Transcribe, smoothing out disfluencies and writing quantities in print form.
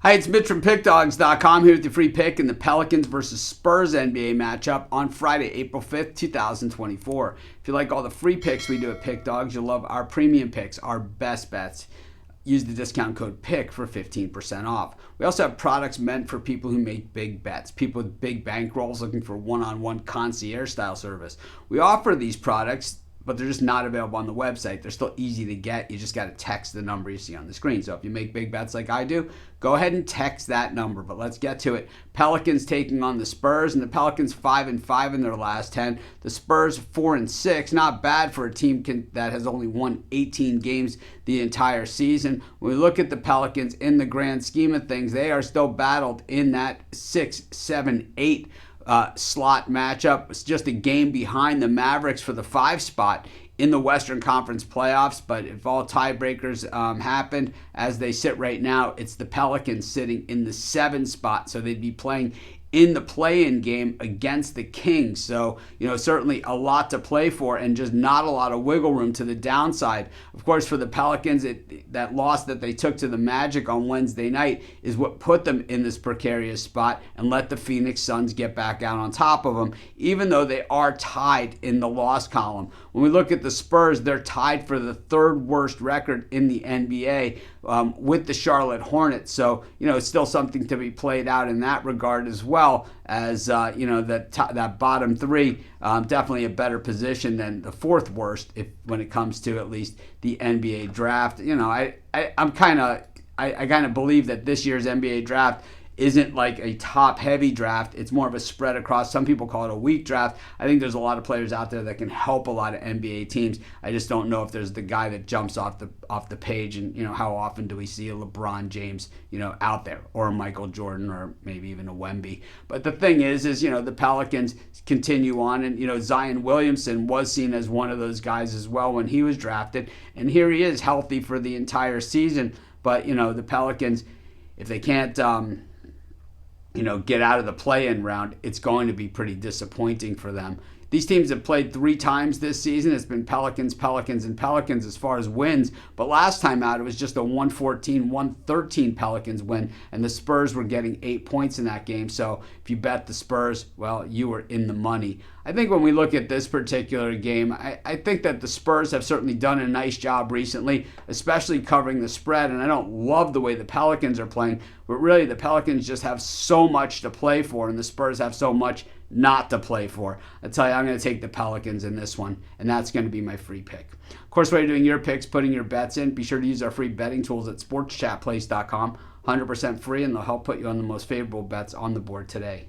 Hi, it's Mitch from Pickdawgz.com here with your free pick in the Pelicans versus Spurs NBA matchup on Friday, April 5th, 2024. If you like all the free picks we do at Pickdawgz, you'll love our premium picks, our best bets. Use the discount code PICK for 15% off. We also have products meant for people who make big bets, people with big bankrolls looking for one-on-one concierge style service. We offer these products, but they're just not available on the website. They're still easy to get. You just got to text the number you see on the screen. So if you make big bets like I do, go ahead and text that number. But let's get to it. Pelicans taking on the Spurs, and the Pelicans 5-5 in their last 10. The Spurs 4-6. Not bad for a team that has only won 18 games the entire season. When we look at the Pelicans in the grand scheme of things, they are still battled in that 6, 7, 8 slot matchup. It's just a game behind the Mavericks for the 5 spot in the Western Conference playoffs. But if all tiebreakers happened as they sit right now, it's the Pelicans sitting in the 7 spot. So they'd be playing in the play-in game against the Kings. So, certainly a lot to play for and just not a lot of wiggle room to the downside. Of course, for the Pelicans, that loss that they took to the Magic on Wednesday night is what put them in this precarious spot and let the Phoenix Suns get back out on top of them, even though they are tied in the loss column. When we look at the Spurs, they're tied for the 3rd worst record in the NBA with the Charlotte Hornets. So, it's still something to be played out in that regard as well as, that bottom 3, definitely a better position than the 4th worst when it comes to at least the NBA draft. I kind of believe that this year's NBA draft isn't like a top-heavy draft. It's more of a spread across. Some people call it a weak draft. I think there's a lot of players out there that can help a lot of NBA teams. I just don't know if there's the guy that jumps off the page, and how often do we see a LeBron James, out there, or a Michael Jordan, or maybe even a Wemby. But the thing is the Pelicans continue on, and Zion Williamson was seen as one of those guys as well when he was drafted, and here he is healthy for the entire season. But the Pelicans, if they can't get out of the play-in round, it's going to be pretty disappointing for them. These teams have played 3 times this season. It's been Pelicans, Pelicans, and Pelicans as far as wins. But last time out, it was just a 114-113 Pelicans win, and the Spurs were getting 8 points in that game. So if you bet the Spurs, well, you were in the money. I think when we look at this particular game, I think that the Spurs have certainly done a nice job recently, especially covering the spread. And I don't love the way the Pelicans are playing, but really the Pelicans just have so much to play for, and the Spurs have so much not to play for. I tell you, I'm going to take the Pelicans in this one, and that's going to be my free pick. Of course, while you're doing your picks, putting your bets in, be sure to use our free betting tools at sportschatplace.com. 100% free, and they'll help put you on the most favorable bets on the board today.